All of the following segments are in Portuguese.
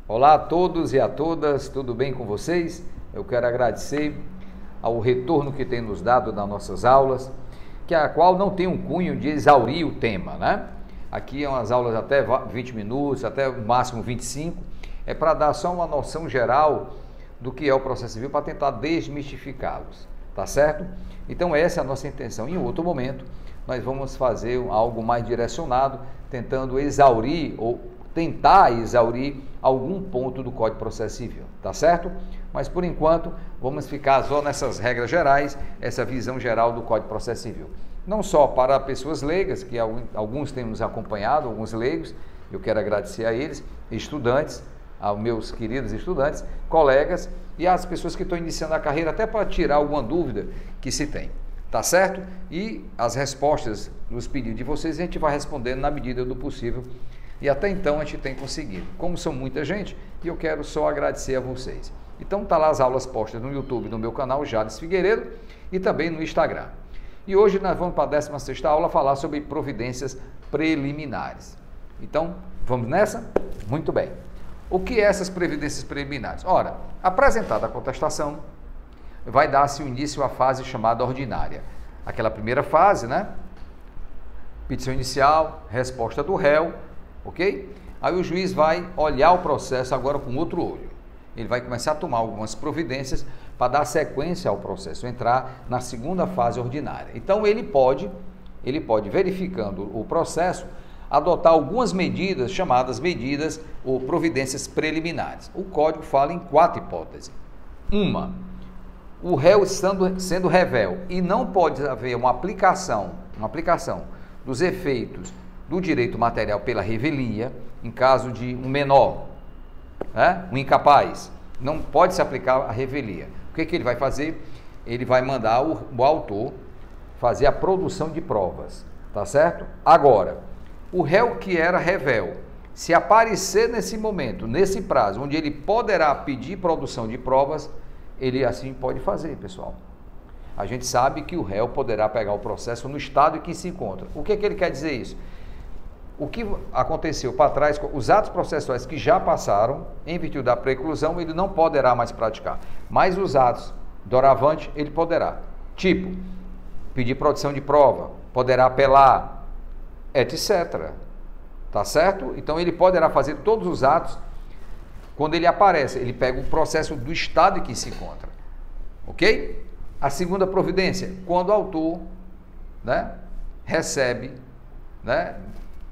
Olá a todos e a todas, tudo bem com vocês? Eu quero agradecer ao retorno que tem nos dado das nossas aulas, que a qual não tem um cunho de exaurir o tema, né? Aqui é umas aulas até 20 minutos, até o máximo 25, é para dar só uma noção geral do que é o processo civil, para tentar desmistificá-los, tá certo? Então essa é a nossa intenção. Em outro momento, nós vamos fazer algo mais direcionado, tentando exaurir ou tentar exaurir algum ponto do Código de Processo Civil, tá certo? Mas por enquanto vamos ficar só nessas regras gerais, essa visão geral do Código de Processo Civil. Não só para pessoas leigas, que alguns têm nos acompanhado, alguns leigos, eu quero agradecer a eles, estudantes, aos meus queridos estudantes, colegas e às pessoas que estão iniciando a carreira, até para tirar alguma dúvida que se tem, tá certo? E as respostas nos pedidos de vocês a gente vai respondendo na medida do possível. E até então a gente tem conseguido. Como são muita gente, e eu quero só agradecer a vocês. Então tá lá as aulas postas no YouTube, no meu canal Jales Figueiredo e também no Instagram. E hoje nós vamos para a 16ª aula falar sobre providências preliminares. Então, vamos nessa? Muito bem. O que é essas providências preliminares? Ora, apresentada a contestação, vai dar-se o início à fase chamada ordinária. Aquela primeira fase, né? Petição inicial, resposta do réu, ok? Aí o juiz vai olhar o processo agora com outro olho. Ele vai começar a tomar algumas providências para dar sequência ao processo, entrar na segunda fase ordinária. Então ele pode, verificando o processo, adotar algumas medidas chamadas medidas ou providências preliminares. O Código fala em 4 hipóteses. Uma, o réu sendo revel e não pode haver uma aplicação dos efeitos do direito material pela revelia, em caso de um menor, né? Um incapaz, não pode se aplicar a revelia. O que ele vai fazer? Ele vai mandar o autor fazer a produção de provas, tá certo? Agora, o réu que era revel, se aparecer nesse momento, nesse prazo, onde ele poderá pedir produção de provas, ele assim pode fazer, pessoal. A gente sabe que o réu poderá pegar o processo no estado em que se encontra. O que ele quer dizer isso? O que aconteceu para trás, os atos processuais que já passaram, em virtude da preclusão, ele não poderá mais praticar. Mas os atos doravante, ele poderá. Tipo, pedir produção de prova, poderá apelar, etc. Tá certo? Então ele poderá fazer todos os atos quando ele aparece. Ele pega o processo do estado em que se encontra. Ok? A segunda providência, quando o autor, né, recebe, né,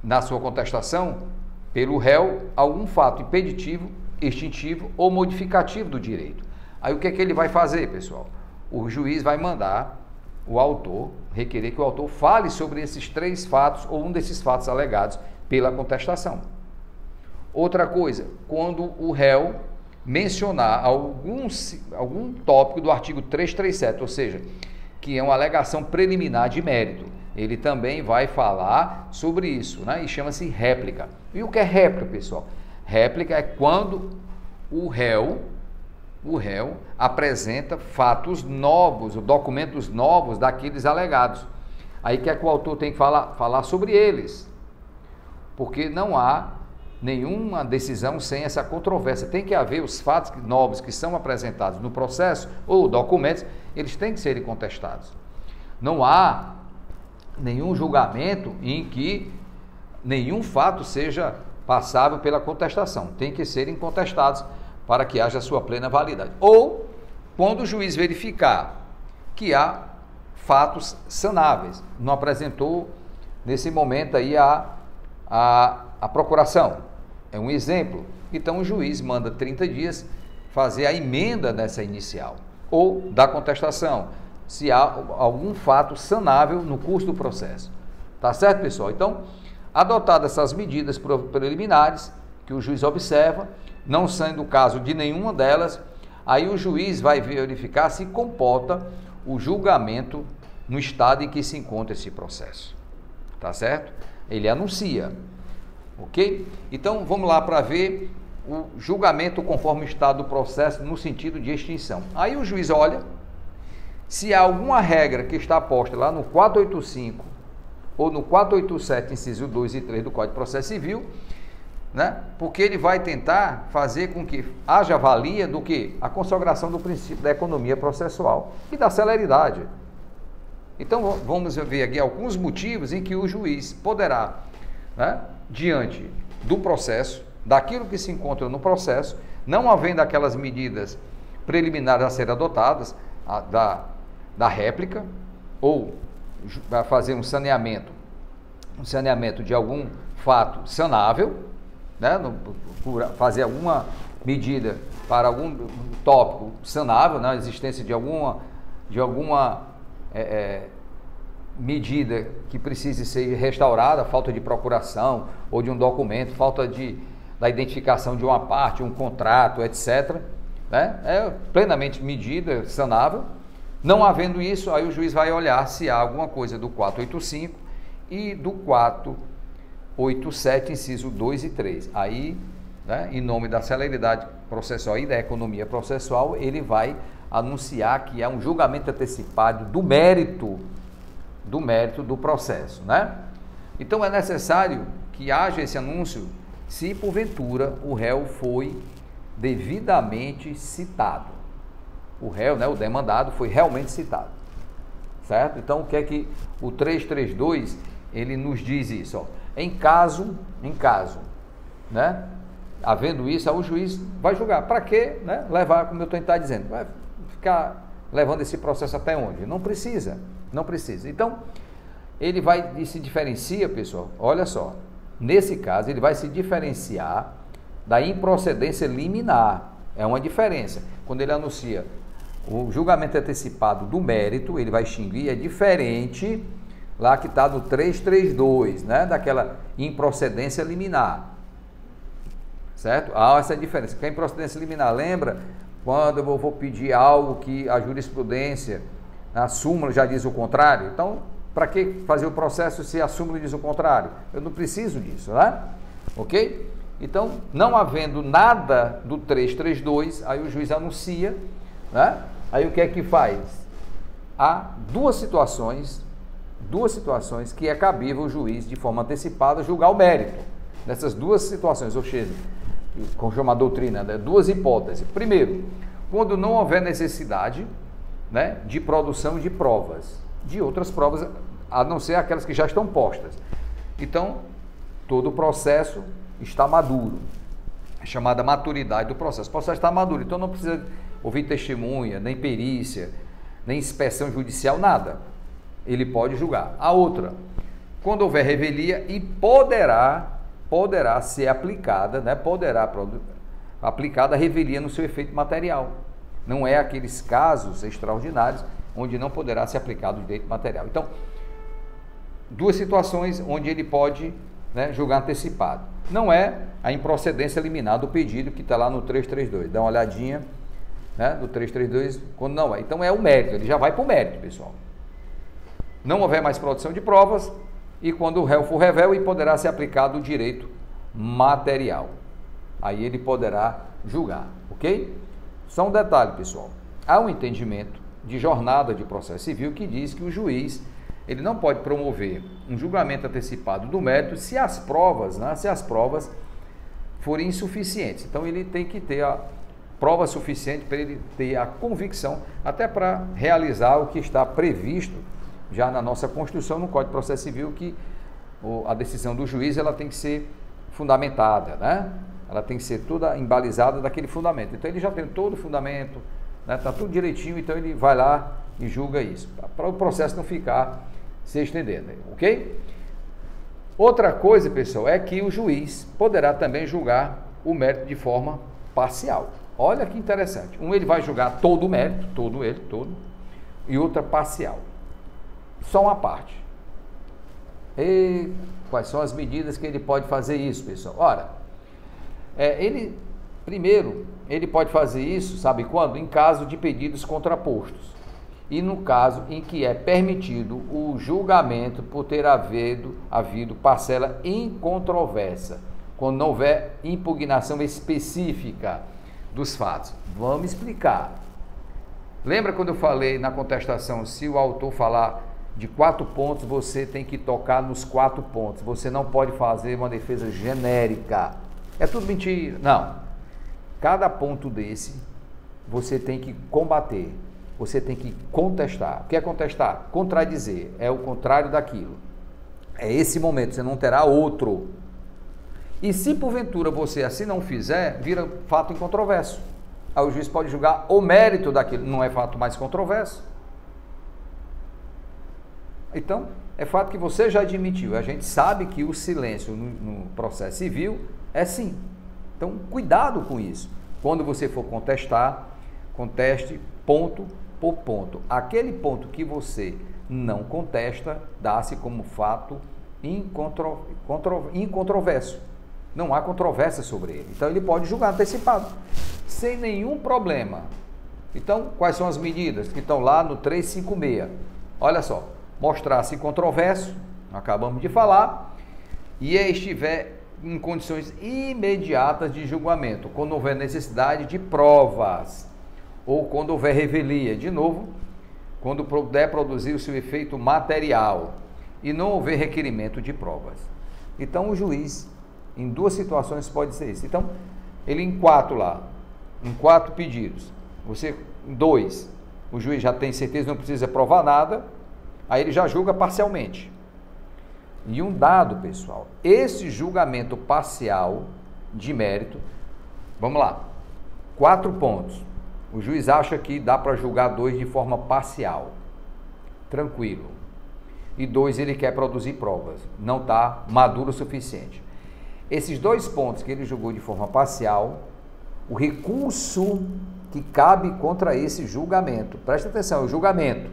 na sua contestação, pelo réu, algum fato impeditivo, extintivo ou modificativo do direito. Aí o que ele vai fazer, pessoal? O juiz vai mandar o autor, requerer que o autor fale sobre esses 3 fatos ou um desses fatos alegados pela contestação. Outra coisa, quando o réu mencionar algum tópico do artigo 337, ou seja, que é uma alegação preliminar de mérito, ele também vai falar sobre isso, né? E chama-se réplica. E o que é réplica, pessoal? Réplica é quando o réu apresenta fatos novos, documentos novos daqueles alegados. Aí que é que o autor tem que falar sobre eles, porque não há nenhuma decisão sem essa controvérsia. Tem que haver os fatos novos que são apresentados no processo ou documentos, eles têm que serem contestados. Não há nenhum julgamento em que nenhum fato seja passável pela contestação. Tem que serem contestados para que haja sua plena validade. Ou quando o juiz verificar que há fatos sanáveis, não apresentou nesse momento aí a procuração. É um exemplo. Então o juiz manda 30 dias fazer a emenda dessa inicial ou da contestação, se há algum fato sanável no curso do processo. Tá certo, pessoal? Então, adotadas essas medidas preliminares que o juiz observa, não sendo o caso de nenhuma delas, aí o juiz vai verificar se comporta o julgamento no estado em que se encontra esse processo. Tá certo? Ele anuncia. Ok? Então, vamos lá para ver o julgamento conforme o estado do processo no sentido de extinção. Aí o juiz olha se há alguma regra que está posta lá no 485 ou no 487, inciso 2 e 3 do Código de Processo Civil, né? Porque ele vai tentar fazer com que haja valia do que? A consagração do princípio da economia processual e da celeridade. Então, vamos ver aqui alguns motivos em que o juiz poderá, né, diante do processo, daquilo que se encontra no processo, não havendo aquelas medidas preliminares a serem adotadas, da réplica, ou fazer um saneamento de algum fato sanável, né, fazer alguma medida para algum tópico sanável, né, a existência de alguma medida que precise ser restaurada, falta de procuração ou de um documento, falta da identificação de uma parte, um contrato, etc., né, é plenamente medida sanável. Não havendo isso, aí o juiz vai olhar se há alguma coisa do 485 e do 487, inciso 2 e 3. Aí, né, em nome da celeridade processual e da economia processual, ele vai anunciar que é um julgamento antecipado do mérito do processo, né? Então é necessário que haja esse anúncio se porventura o réu foi devidamente citado. O réu, né, o demandado, foi realmente citado, certo? Então, o que é que o 332, ele nos diz isso? Ó, em caso, né, havendo isso, aí o juiz vai julgar. Para quê, né, levar, como eu estou dizendo, vai ficar levando esse processo até onde? Não precisa. Então, ele se diferencia, pessoal, olha só, nesse caso, ele vai se diferenciar da improcedência liminar. É uma diferença. Quando ele anuncia o julgamento antecipado do mérito, ele vai extinguir, é diferente lá que está no 332, né, daquela improcedência liminar, certo? Há essa diferença, que a improcedência liminar, lembra quando eu vou pedir algo que a jurisprudência, a súmula já diz o contrário? Então, para que fazer o processo se a súmula diz o contrário? Eu não preciso disso, né? Ok? Então, não havendo nada do 332, aí o juiz anuncia, né? Aí o que é que faz? Há duas situações que é cabível o juiz, de forma antecipada, julgar o mérito. Nessas duas situações, ou seja, como chama a doutrina, né? Duas hipóteses. Primeiro, quando não houver necessidade, né, de produção de provas, de outras provas, a não ser aquelas que já estão postas. Então, todo o processo está maduro. É chamada maturidade do processo. O processo está maduro, então não precisa ouvir testemunha, nem perícia, nem inspeção judicial, nada. Ele pode julgar. A outra, quando houver revelia e poderá ser aplicada, né, aplicada a revelia no seu efeito material. Não é aqueles casos extraordinários onde não poderá ser aplicado o direito material. Então, duas situações onde ele pode, né, julgar antecipado. Não é a improcedência liminar do pedido que está lá no 332. Dá uma olhadinha, né, no 332, quando não é. Então é o mérito, ele já vai para o mérito, pessoal. Não houver mais produção de provas e quando o réu for revel e poderá ser aplicado o direito material. Aí ele poderá julgar, ok? Só um detalhe, pessoal. Há um entendimento de jornada de processo civil que diz que o juiz, ele não pode promover um julgamento antecipado do mérito se as provas, né, forem insuficientes. Então ele tem que ter a prova suficiente para ele ter a convicção, até para realizar o que está previsto já na nossa Constituição, no Código de Processo Civil, que a decisão do juiz ela tem que ser fundamentada, né? Ela tem que ser toda embalizada daquele fundamento. Então ele já tem todo o fundamento, né? Tá tudo direitinho, então ele vai lá e julga isso, para o processo não ficar se estendendo, ok? Outra coisa, pessoal, é que o juiz poderá também julgar o mérito de forma parcial. Olha que interessante. Um, ele vai julgar todo o mérito, todo, e outra parcial. Só uma parte. E quais são as medidas que ele pode fazer isso, pessoal? Ora, ele pode fazer isso, sabe quando? Em caso de pedidos contrapostos. E no caso em que é permitido o julgamento por ter havido parcela incontroversa, quando não houver impugnação específica dos fatos. Vamos explicar. Lembra quando eu falei na contestação, se o autor falar de 4 pontos, você tem que tocar nos 4 pontos. Você não pode fazer uma defesa genérica. é tudo mentira. Não. Cada ponto desse, você tem que combater, você tem que contestar. O que é contestar? Contradizer, é o contrário daquilo. É esse momento, você não terá outro. E se porventura você assim não fizer, vira fato incontroverso. Aí o juiz pode julgar o mérito daquilo, não é fato mais controverso. Então, é fato que você já admitiu. A gente sabe que o silêncio no processo civil é sim. Então, cuidado com isso. Quando você for contestar, conteste ponto por ponto. Aquele ponto que você não contesta, dá-se como fato incontroverso. Não há controvérsia sobre ele. Então, ele pode julgar antecipado, sem nenhum problema. Então, quais são as medidas que estão lá no 356? Olha só, mostrar-se controverso, acabamos de falar, e estiver em condições imediatas de julgamento, quando houver necessidade de provas, ou quando houver revelia, de novo, quando puder produzir o seu efeito material, e não houver requerimento de provas. Então, o juiz, em duas situações, pode ser isso. Então, ele em 4 pedidos, você em 2, o juiz já tem certeza, não precisa provar nada, aí ele já julga parcialmente. E um dado, pessoal, esse julgamento parcial de mérito, vamos lá, 4 pontos. O juiz acha que dá para julgar 2 de forma parcial, tranquilo. E 2 ele quer produzir provas, não está maduro o suficiente. Esses 2 pontos que ele julgou de forma parcial, o recurso que cabe contra esse julgamento, presta atenção, é o julgamento,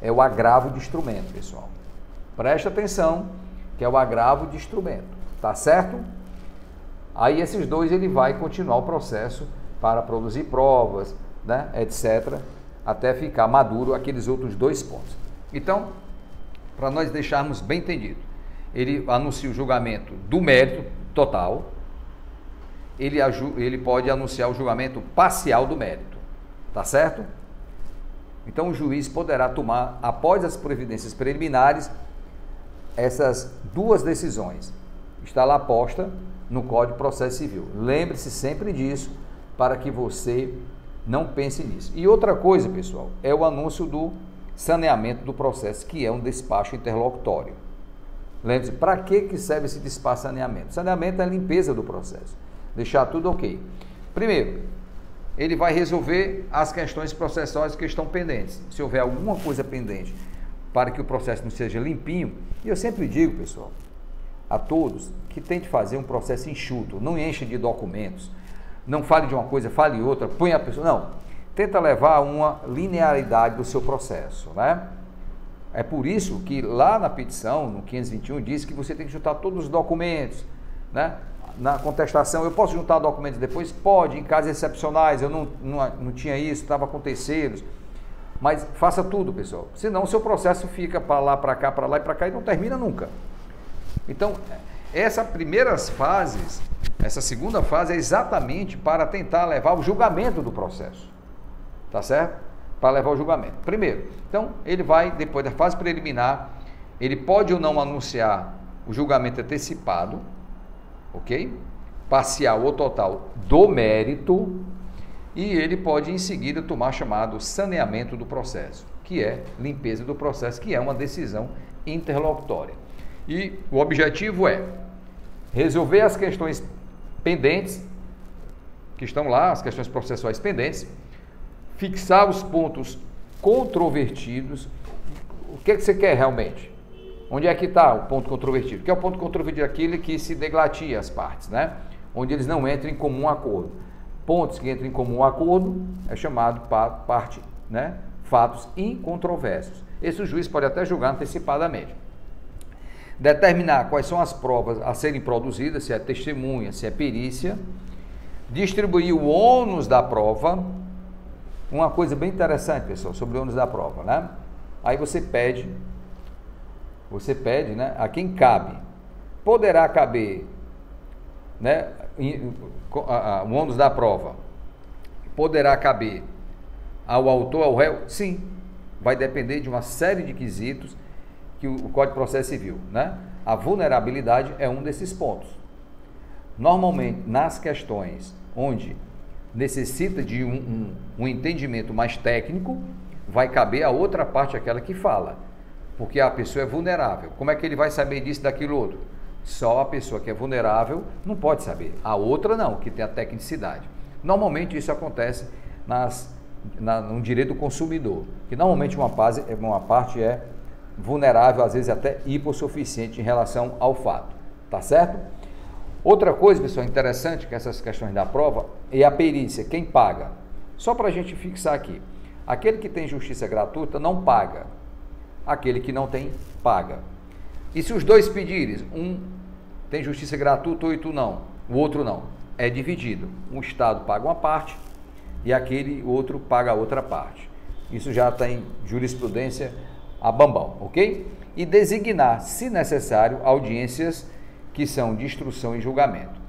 é o agravo de instrumento, pessoal. Presta atenção, que é o agravo de instrumento, tá certo? Aí esses 2 ele vai continuar o processo para produzir provas, né, etc., até ficar maduro aqueles outros 2 pontos. Então, para nós deixarmos bem entendido, ele anuncia o julgamento do mérito total, ele pode anunciar o julgamento parcial do mérito, tá certo? Então o juiz poderá tomar, após as providências preliminares, essas 2 decisões. Está lá posta no Código de Processo Civil. Lembre-se sempre disso, para que você não pense nisso. E outra coisa, pessoal, é o anúncio do saneamento do processo, que é um despacho interlocutório. Lembre-se, para que serve esse despacho saneamento? Saneamento é a limpeza do processo, deixar tudo ok. Primeiro, ele vai resolver as questões processuais que estão pendentes. Se houver alguma coisa pendente para que o processo não seja limpinho, e eu sempre digo, pessoal, a todos, que tente fazer um processo enxuto, não enche de documentos, não fale de uma coisa, fale outra, põe a pessoa, não, tenta levar uma linearidade do seu processo, né? É por isso que lá na petição, no 521, diz que você tem que juntar todos os documentos, né? Na contestação, eu posso juntar documentos depois? Pode, em casos excepcionais, eu não tinha isso, estava com terceiros, mas faça tudo, pessoal, senão o seu processo fica para lá, para cá, para lá e para cá e não termina nunca. Então, essas primeiras fases, essa segunda fase é exatamente para tentar levar o julgamento do processo, tá certo? Para levar o julgamento. Primeiro, então, ele vai, depois da fase preliminar, ele pode ou não anunciar o julgamento antecipado, ok? Parcial ou total do mérito, e ele pode em seguida tomar chamado saneamento do processo, que é limpeza do processo, que é uma decisão interlocutória. E o objetivo é resolver as questões pendentes, que estão lá, as questões processuais pendentes, fixar os pontos controvertidos. O que você quer realmente? Onde é que está o ponto controvertido? Que é o ponto controvertido, aquele que se deglatia as partes, né? Onde eles não entram em comum acordo. Pontos que entram em comum acordo é chamado parte, né? Fatos incontroversos. Esse o juiz pode até julgar antecipadamente. Determinar quais são as provas a serem produzidas, se é testemunha, se é perícia. Distribuir o ônus da prova. Uma coisa bem interessante, pessoal, sobre o ônus da prova, né? Aí você pede, né, a quem cabe. Poderá caber, né, o ônus da prova, poderá caber ao autor, ao réu? Sim, vai depender de uma série de quesitos que o Código de Processo Civil, né? A vulnerabilidade é um desses pontos. Normalmente, nas questões onde necessita de um entendimento mais técnico, vai caber a outra parte, aquela que fala, porque a pessoa é vulnerável. Como é que ele vai saber disso, daquilo outro? Só a pessoa que é vulnerável não pode saber, a outra não, que tem a tecnicidade. Normalmente isso acontece no direito do consumidor, que normalmente uma parte é vulnerável, às vezes até hipossuficiente em relação ao fato, tá certo? Outra coisa, pessoal, interessante que essas questões da prova é a perícia, quem paga. Só para a gente fixar aqui, aquele que tem justiça gratuita não paga, aquele que não tem, paga. E se os dois pedirem, um tem justiça gratuita, o outro não, é dividido. Um Estado paga uma parte e aquele outro paga a outra parte. Isso já tem jurisprudência a bambão, ok? E designar, se necessário, audiências que são de instrução e julgamento,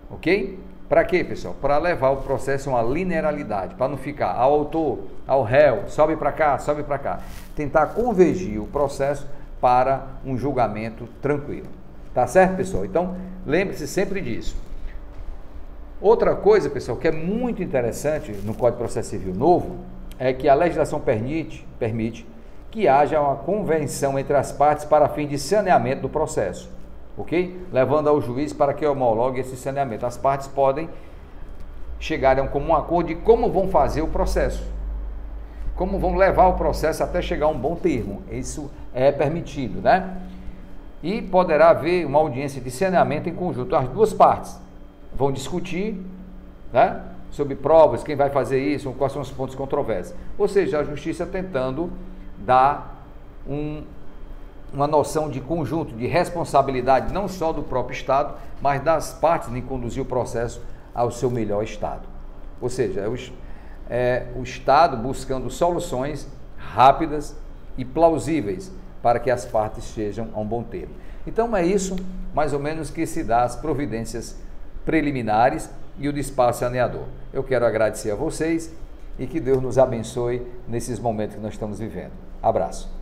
ok? Para quê, pessoal? Para levar o processo a uma linearidade, para não ficar ao autor, ao réu, sobe para cá, tentar convergir o processo para um julgamento tranquilo, tá certo, pessoal? Então, lembre-se sempre disso. Outra coisa, pessoal, que é muito interessante no Código de Processo Civil novo, é que a legislação permite que haja uma convenção entre as partes para fim de saneamento do processo, ok? Levando ao juiz para que homologue esse saneamento. As partes podem chegar a um comum acordo de como vão fazer o processo, como vão levar o processo até chegar a um bom termo. Isso é permitido, né? E poderá haver uma audiência de saneamento em conjunto. As duas partes vão discutir, né, sobre provas, quem vai fazer isso, quais são os pontos controversos. Ou seja, a justiça tentando dar uma noção de conjunto, de responsabilidade, não só do próprio Estado, mas das partes em conduzir o processo ao seu melhor estado. Ou seja, o Estado buscando soluções rápidas e plausíveis para que as partes sejam a um bom termo. Então é isso, mais ou menos, que se dá as providências preliminares e o despacho saneador. Eu quero agradecer a vocês e que Deus nos abençoe nesses momentos que nós estamos vivendo. Abraço.